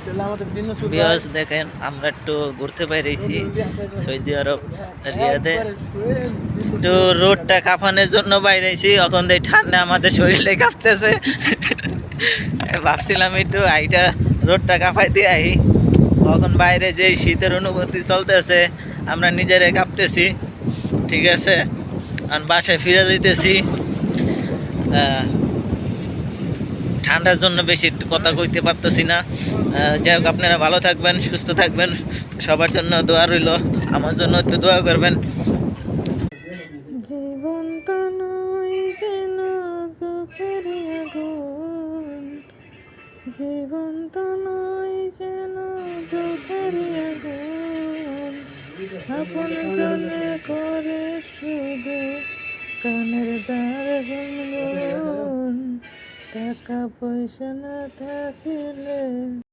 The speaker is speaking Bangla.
ভিউয়ার্স দেখেন আমরা একটু ঘুরতে বেরিয়েছি সৌদি আরব রিয়াদে, একটু রোডটা কাঁপানোর জন্য বাইরেছি। এখন এই ঠান্ডা আমাদের শরীরে কাঁপতেছে, ভাবছিলাম একটু আইটা রোডটা কাঁপাই দিয়ে আই। এখন বাইরে যে শীতের অনুভূতি চলতেছে, আমরা নিজেরাই কাঁপতেছি। ঠিক আছে, আর বাসায় ফিরে যেতেছি। ঠান্ডার জন্য বেশি একটু কথা কইতে পারতেছি না। যাই হোক, আপনারা ভালো থাকবেন, সুস্থ থাকবেন, সবার জন্য দোয়া রইল, আমার জন্য একটু দোয়া করবেন। জীবন তো নয় যেন দুঃখের আগুন, জীবন তো নয় যেন দুঃখের আগুন, আপন জনে করে শুধু কানের দ্বার গুনগুন, টাকা পয়সা না থাকিলে